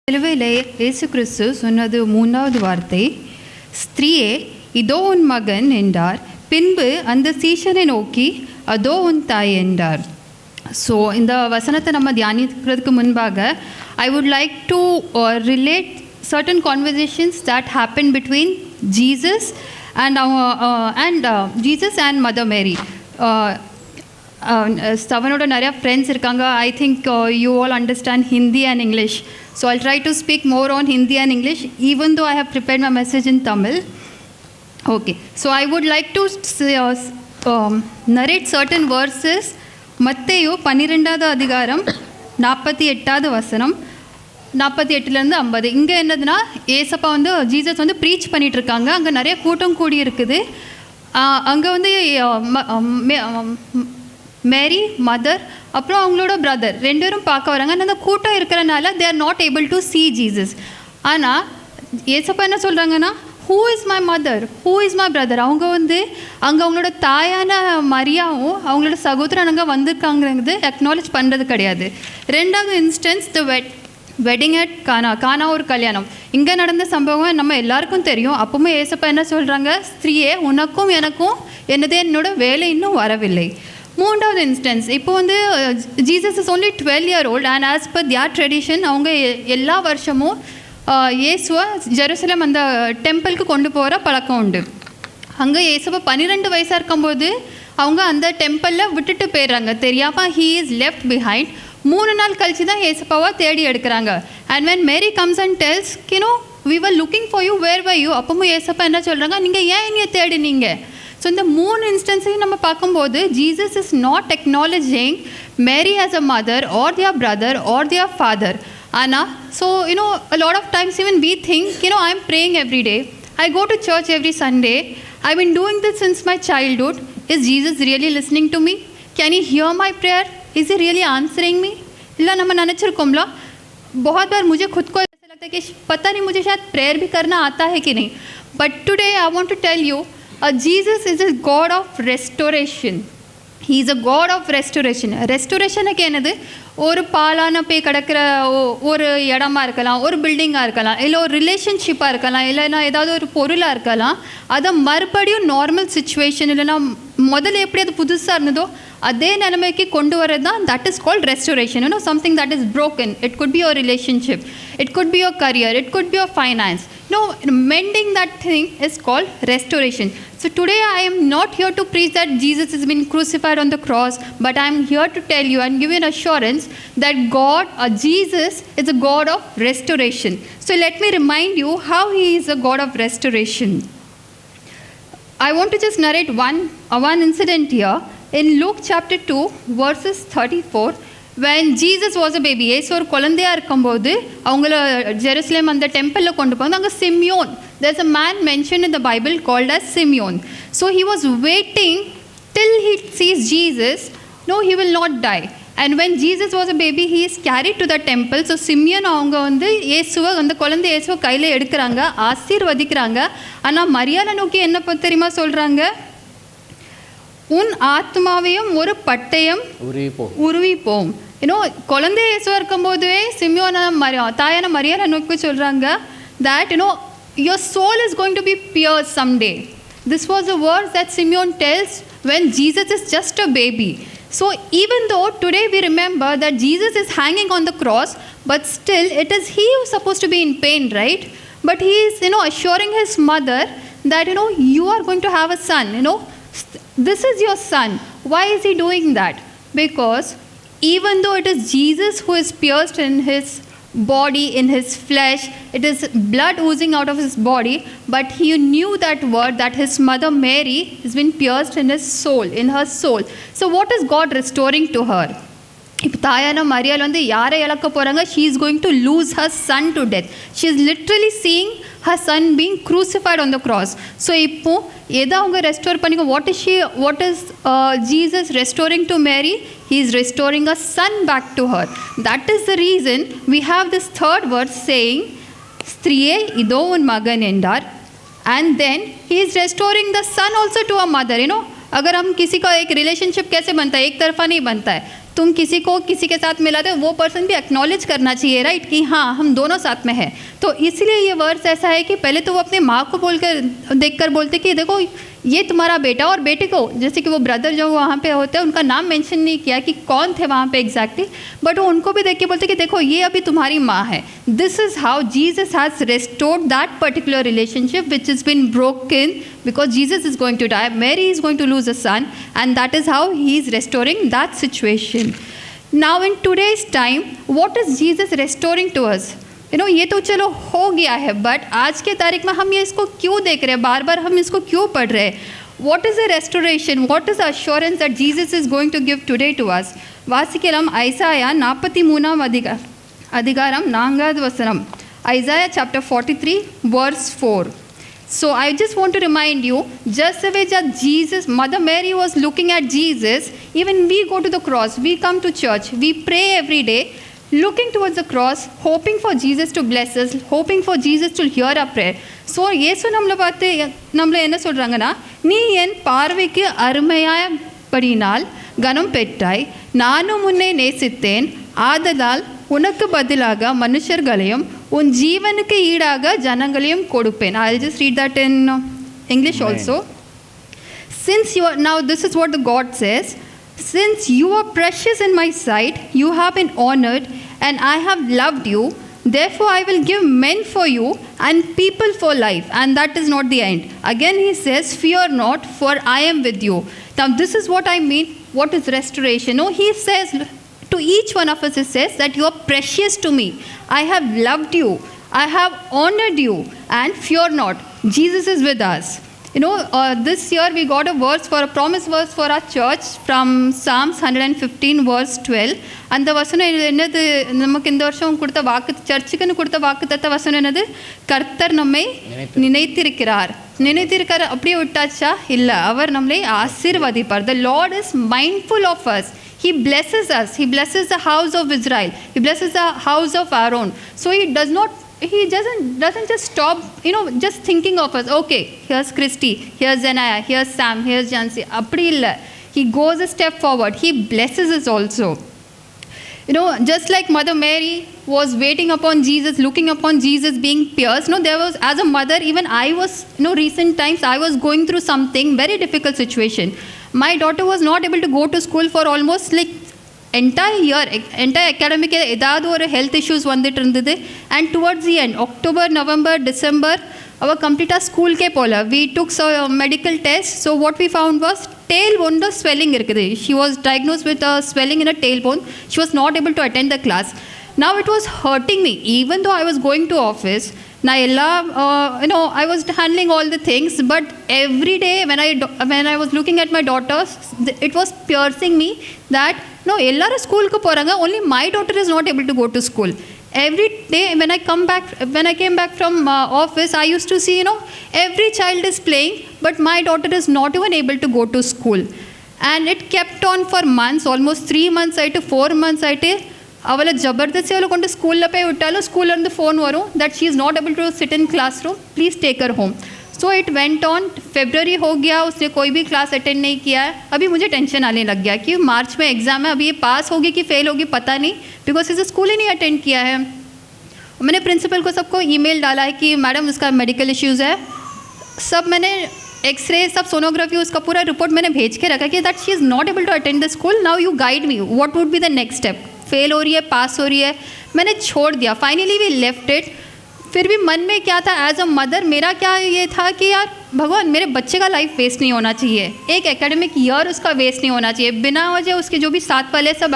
சிலுவையிலே இயேசு கிறிஸ்து சொன்னது மூன்றாவது வார்த்தை, ஸ்திரீயே இதோ உன் மகன் என்றார். பின்பு அந்த சீஷனை நோக்கி அதோ உன் தாய் என்றார். ஸோ இந்த வசனத்தை நம்ம தியானிக்கிறதுக்கு முன்பாக I would like to relate certain conversations that happened between Jesus and Jesus and Mother Mary. Savanoda nariya friends irukanga. I think you all understand Hindi and English, so I'll try to speak more on Hindi and English even though I have prepared my message in Tamil. Okay, so I would like to narrate certain verses. மத்தேயு 12வது அதிகாரம் 48வது வசனம் 48லேருந்து 50. இங்கே என்னதுன்னா, ஏசப்பா வந்து Jesus வந்து preach பண்ணிகிட்ருக்காங்க. அங்கே நிறைய கூட்டம் கூடி இருக்குது. அங்கே வந்து மேரி மதர் அப்புறம் அவங்களோட பிரதர் 2 பேரும் பார்க்க வராங்க. அந்த கூட்டம் இருக்கிறனால they are not able to see Jesus. ஆனால் ஏசப்பா என்ன சொல்கிறாங்கன்னா, who is my mother, who is my brother. அவங்க வந்து அங்கே அவங்களோட தாயான மரியாவும் அவங்களோட சகோதரன் அங்கே வந்திருக்காங்கிறது அக்னாலேஜ் பண்ணுறது கிடையாது. 2வது இன்ஸ்டன்ஸ் த வெட்டிங் அட் கானா ஒரு கல்யாணம். இங்கே நடந்த சம்பவம் நம்ம எல்லாருக்கும் தெரியும். அப்பவுமே ஏசப்பா என்ன சொல்கிறாங்க, ஸ்திரீயே உனக்கும் எனக்கும் என்னோட வேலை இன்னும் வரவில்லை. 3வது இன்ஸ்டன்ஸ், இப்போ வந்து Jesus is only 12 years old and as per their tradition அவங்க எல்லா வருஷமும் இயேசுவை ஜெருசலேம் அந்த டெம்பிளுக்கு கொண்டு போகிற பழக்கம் உண்டு. அங்கே இயேசுவை 12 வயசாக இருக்கும்போது அவங்க அந்த டெம்பிளில் விட்டுட்டு போயிடுறாங்க தெரியாமல். He is left behind. 3 நாள் கழிச்சு தான் ஏசப்பாவை தேடி எடுக்கிறாங்க. And when Mary comes and tells we were looking for you, where were you? அப்பவும் ஏசப்பா என்ன சொல்கிறாங்க, நீங்கள் ஏன் என்னைய தேடினீங்க? ஸோ இந்த 3 இன்ஸ்டன்ஸையும் நம்ம பார்க்கும்போது Jesus is not acknowledging Mary as a mother or their brother or their father. ஆனால் so a lot of times even we think I'm praying every day, I go to church every Sunday, I've been doing this since my childhood. Is Jesus really listening to me? Can he hear my prayer? Is he really answering me? इला நம்ம நினச்சிருக்கோம்ல. बहुत बार मुझे खुद को ऐसा लगता है कि पता नहीं मुझे शायद प्रेयर भी करना आता है कि नहीं. But today I want to tell you, Jesus is a God of restoration. He is a God of restoration. ரெஸ்டோரேஷனுக்கு என்னது, ஒரு பாலான போய் கிடக்கிற ஒரு இடமா இருக்கலாம், ஒரு பில்டிங்காக இருக்கலாம், இல்லை ஒரு ரிலேஷன்ஷிப்பாக இருக்கலாம், இல்லைன்னா ஏதாவது ஒரு பொருளாக இருக்கலாம். அதை மறுபடியும் நார்மல் சுச்சுவேஷன் இல்லைன்னா முதல்ல எப்படி அது புதுசாக இருந்ததோ அதே நிலைமைக்கு கொண்டு வரது தான் that is called restoration. Something that is broken. It could be your relationship, it could be your career, it could be your finance. Mending that thing is called restoration. So today I am not here to preach that Jesus has been crucified on the cross, but I am here to tell you and give you an assurance that God or Jesus is a God of restoration. So let me remind you how he is a God of restoration. I want to just narrate one incident here. In Luke chapter 2 verses 34, when Jesus was a baby, ஏசு ஒரு குழந்தையாக இருக்கும்போது அவங்கள Jerusalem அந்த டெம்பிளில் கொண்டு போவாங்க. அங்கே Simeon, there's a man mentioned in the Bible called as Simeon. So he was waiting till he sees Jesus. No, he will not die. And when Jesus was a baby, he is carried to the temple. So Simeon அவங்க வந்து இயேசுவை அந்த குழந்தை இயேசுவை கையில் எடுக்கிறாங்க, ஆசீர்வதிக்கிறாங்க. ஆனால் மரியாதை நோக்கி என்ன தெரியுமா சொல்கிறாங்க, உன் ஆத்மாவையும் ஒரு பட்டயம் உருவி போம். குழந்தை இயேசுவா இருக்கும்போதே சிமியோன தாயான மரியாதை நோக்கி சொல்கிறாங்க that your soul is going to be pierced someday. This was a word that Simeon tells when Jesus is just a baby. So even though today we remember that Jesus is hanging on the cross, but still it is he who is supposed to be in pain, right? But he is assuring his mother that you are going to have a son. This is your son. Why is he doing that? Because even though it is Jesus who is pierced in his body, in his flesh, it is blood oozing out of his body, but he knew that word that his mother Mary has been pierced in his soul, in her soul. So what is God restoring to her? இப்போ தாயான மரியாள் வந்து யாரை இழக்க போகிறாங்க, she is going to lose her son to death. She is literally seeing her son being crucified on the cross. So இப்போ எதை அவங்க ரெஸ்டோர் பண்ணிக்க, what is Jesus restoring to Mary? He is restoring a son back to her. That is the reason we have this third verse saying ஸ்திரீயே இதோ உன் மகன் என்றார். And then he is restoring the son also to a mother. अगर हम किसी का एक relationship कैसे बनता है, एक तरफा नहीं बनता है. तुम किसी को किसी के साथ मिलाते हो, वो पर्सन भी एक्नॉलेज करना चाहिए, राइट, कि हाँ हम दोनों साथ में हैं। तो इसलिए ये वर्ड्स ऐसा है कि पहले तो वो अपने माँ को बोलकर देखकर बोलते कि देखो ये तुम्हारा बेटा, और बेटे को, जैसे कि वो ब्रदर जो वहाँ पे होते हैं उनका नाम मेंशन नहीं किया कि कौन थे वहाँ पे एग्जैक्टली, बट वो उनको भी देख के बोलते कि देखो ये अभी तुम्हारी माँ है। This is how Jesus has restored that particular relationship which has been broken because Jesus is going to die, Mary is going to lose a son, and that is how he is restoring that situation. Now in today's time, what is Jesus restoring to us? ये तो चलो हो गया है, but आज के तारीख में हम ये इसको क्यों देख रहे हैं, बार बार हम इसको क्यों पढ़ रहे हैं? What is the restoration? What is the assurance that Jesus is going to give today to us? வாசிக்கலாம் ஐசாயா 43 அதிகாரம் 4வது வசனம். Isaiah chapter 43 verse 4. So I just want to remind you, just the way that Jesus, Mother Mary was looking at Jesus, even we go to the cross, we come to church, we pray every day, looking towards the cross, hoping for Jesus to bless us, hoping for Jesus to hear our prayer. So இயேசு நம்மளை என்ன சொல்கிறாங்கன்னா, நீ என் பார்வைக்கு அருமையாய படினால் கனம் பெற்றாய், நானும் உன்னை நேசித்தேன், ஆதலால் உனக்கு பதிலாக மனுஷர்களையும் உன் ஜீவனுக்கு ஈடாக ஜனங்களையும் கொடுப்பேன். I'll just read that in English also. Since you are, now this is what the God says, since you are precious in my sight, you have been honored, and I have loved you, therefore I will give men for you and people for life. And that is not the end. Again he says, fear not, for I am with you. Now this is what I mean. What is restoration? No, he says to each one of us, he says that you are precious to me. I have loved you, I have honored you, and fear not. Jesus is with us. This year we got a promise verse for our church from Psalms 115 verse 12. அந்த வசனம் என்னது, நமக்கு இந்த வருஷம் கொடுத்த வாக்கு, சர்ச்சுக்குன்னு கொடுத்த வாக்கு தத்த வசனம் என்னது, கர்த்தர் நம்மை நினைத்திருக்கிறார். அப்படியே விட்டாச்சா? இல்லை, அவர் நம்மளை ஆசீர்வதிப்பார். The Lord is mindful of us. He blesses us. He blesses the house of Israel. He blesses the house of Aaron. So he doesn't just stop, just thinking of us. Okay, here's Christy, here's Zenaya, here's Sam, here's Jansi. Appadi illa. He goes a step forward. He blesses us also. Just like Mother Mary was waiting upon Jesus, looking upon Jesus being pierced. There was, as a mother, even I was, recent times I was going through something very difficult situation. My daughter was not able to go to school for almost like entire academic ஏதாவது ஒரு health issues வந்துட்டு இருந்தது. And towards the end October, November, December அவள் கம்ப்ளீட்டாக ஸ்கூலுக்கே போகல. We took medical test. So what we found was tail bone swelling இருக்குது. She was diagnose with swelling in a tail bone. She was not able to attend the class. Now it was hurting me, even though I was going to office. I was handling all the things, but every day when I was looking at my daughters, it was piercing me that ellarum school ku poranga, only my daughter is not able to go to school. Every day when I came back from office, I used to see every child is playing, but my daughter is not even able to go to school. And it kept on for months, almost 3 months ஆயிட்டு 4 months ஆயிட்டு. அவளை ஜபர்தஸ்தி அவளை கொண்டு ஸ்கூலில் போய் விட்டாலும் ஸ்கூல்லேருந்து phone வரும் that she is not able to sit in classroom, please take her home. So it went on. February हो गया, उसने कोई भी क्लास अटेंड नहीं किया है. अभी मुझे टेंशन आने लग गया कि मार्च में एग्ज़ाम है, अभी ये पास होगी कि फेल होगी पता नहीं, बिकॉज इसे स्कूल ही नहीं अटेंड किया है. मैंने प्रिंसिपल को सबको ईमेल डाला है कि मैडम उसका मेडिकल इश्यूज़ है. सब मैंने एक्सरे, सब सोनोग्राफी, उसका पूरा रिपोर्ट मैंने भेज के रखा कि that she is not able to attend the school. Now you guide me, what would be the next step. Fail हो रही है, पास हो रही है, मैंने छोड़ दिया. Finally we left it. फिर भी मन में क्या था, एज अ मदर मेरा क्या ये था कि यार भगवान, मेरे बच्चे का लाइफ वेस्ट नहीं होना चाहिए, एक एकेडमिक ईयर उसका वेस्ट नहीं होना चाहिए. बिना वजह उसके जो भी साथ वाले सब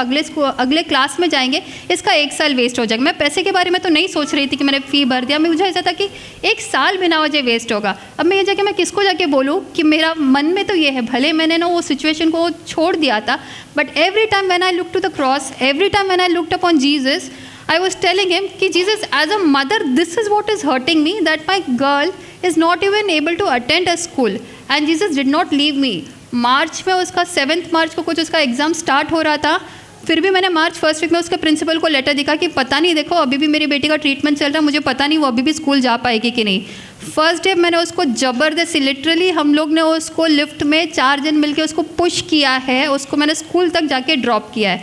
अगले क्लास में जाएंगे, इसका 1 साल वेस्ट हो जाएगा. मैं पैसे के बारे में तो नहीं सोच रही थी कि मैंने फ़ी भर दिया, मुझे ऐसा था कि 1 साल बिना वजह वेस्ट होगा. अब मैं ये जाके मैं किसको जाके बोलूँ कि मेरा मन में तो ये है, भले मैंने वो सिचुएशन को छोड़ दिया था, but every time when I look to the cross, every time when I looked upon Jesus, I was telling him कि Jesus, as a mother, this is what is hurting me, that my girl is not even able to attend a school. And Jesus did not leave me. मार्च में उसका 7 मार्च को कुछ उसका exam start हो रहा था. फिर भी मैंने मार्च फर्स्ट वीक में उसके प्रिंसिपल को लेटर दिखा कि पता नहीं, देखो अभी भी मेरी बेटी का ट्रीटमेंट चल रहा है, मुझे पता नहीं वो अभी भी स्कूल जा पाएगी कि नहीं. फर्स्ट डे मैंने उसको ज़बरदस्ती, लिटरली हम लोग ने उसको लिफ्ट में 4 जन मिलकर उसको पुश किया है, उसको मैंने स्कूल तक जाके ड्रॉप किया है.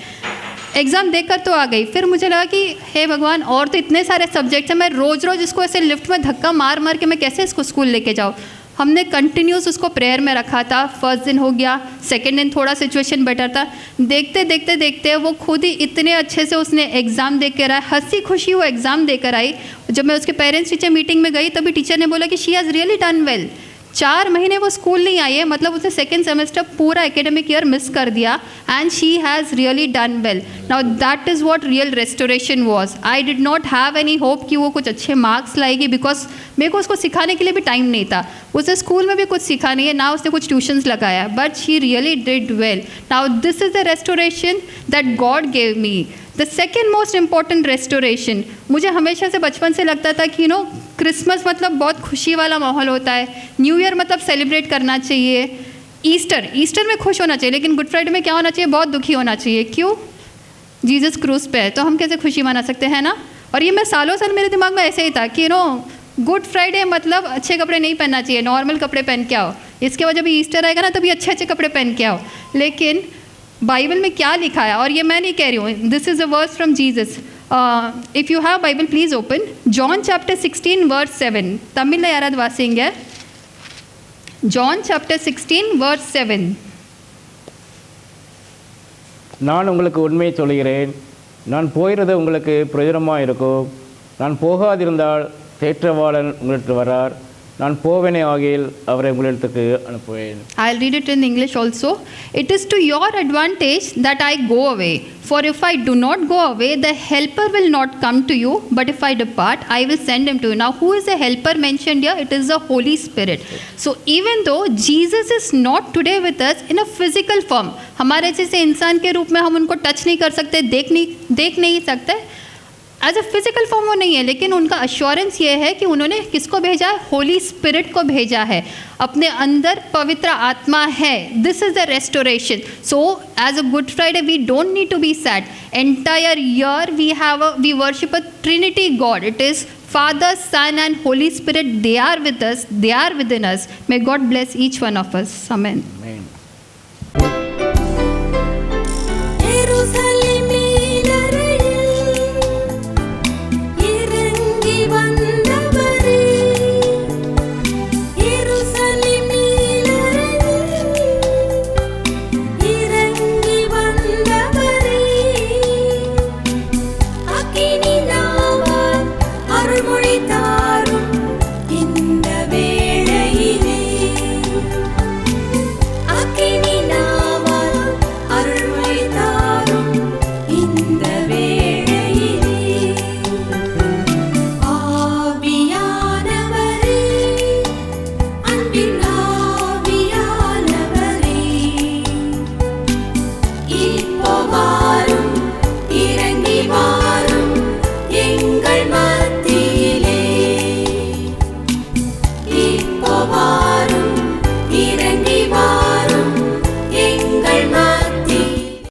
एग्ज़ाम देकर तो आ गई, फिर मुझे लगा कि हे भगवान, और तो इतने सारे सब्जेक्ट्स हैं, मैं रोज़ रोज़ इसको ऐसे लिफ्ट में धक्का मार मार के मैं कैसे इसको स्कूल लेके जाऊँ। हमने कंटिन्यूस उसको प्रेयर में रखा था। फर्स्ट दिन हो गया, सेकंड दिन थोड़ा सिचुएशन बेटर था, देखते देखते देखते वो खुद ही इतने अच्छे से उसने एग्ज़ाम दे कर आया, हंसी खुशी वो एग्ज़ाम देकर आई। जब मैं उसके पेरेंट्स टीचर मीटिंग में गई तभी टीचर ने बोला कि she has really done well. 4 महीने वो स्कूल नहीं आई है, मतलब उसने सेकेंड सेमेस्टर पूरा एकेडमिक ईयर मिस कर दिया, and she has really done well. Now that is what real restoration was. I did not have any hope कि वो कुछ अच्छे मार्क्स लाएगी, बिकॉज मेरे को उसको सिखाने के लिए भी टाइम नहीं था। उसे स्कूल में भी कुछ सीखा नहीं है, ना उसने कुछ ट्यूशन्स लगाया, but she really did well. Now this is the restoration that God gave me. The second most important restoration, मुझे हमेशा से बचपन से लगता था कि क्रिसमस मतलब बहुत खुशी वाला माहौल होता है, न्यू ईयर मतलब सेलिब्रेट करना चाहिए, ईस्टर में खुश होना चाहिए, लेकिन गुड फ्राइडे में क्या होना चाहिए, बहुत दुखी होना चाहिए। क्यों? जीसस क्रूस पे है, तो हम कैसे खुशी मना सकते हैं ना। और ये मैं सालों साल मेरे दिमाग में ऐसे ही था कि गुड फ्राइडे मतलब अच्छे कपड़े नहीं पहनना चाहिए, नॉर्मल कपड़े पहन के आओ। इसके बाद जब ईस्टर आएगा ना तभी अच्छे अच्छे कपड़े पहन के आओ। लेकिन बाइबल में क्या लिखा है, और ये मैं नहीं कह रही हूँ, this is a verse from Jesus. If you have Bible please open John chapter 16 verse 7. Tamil याराद वासिंग ஜான் சாப்டர் 16 verse 7. நான் உங்களுக்கு உண்மையை சொல்கிறேன், நான் போகிறது உங்களுக்கு பிரயோஜனமாக இருக்கும். நான் போகாதிருந்தால் தேற்றவாளன் உங்களிடத்து வரார், நான் போவேனே ஆகியில் அவரை உங்களிடத்துக்கு அனுப்புவேன். I'll read it in English also. It is to your advantage that I go away. For if I do not go away, the helper will not come to you. But if I depart, I will send him to you. Now, who is the helper mentioned here? It is the Holy Spirit. So, even though Jesus is not today with us in a physical form, हमारे जैसे इंसान के रूप में हम उनको touch नहीं कर सकते, देख नहीं सकते, एज अ फिजिकल फॉर्म वो नहीं है, लेकिन उनका अश्योरेंस ये है कि उन्होंने किसको भेजा है, होली स्पिरिट को भेजा है, अपने अंदर पवित्र आत्मा है. This is the restoration. So as a Good Friday we don't need to be sad. Entire year we worship a trinity God. It is Father, Son and Holy Spirit. They are with us, they are within us. May God bless each one of us. Amen.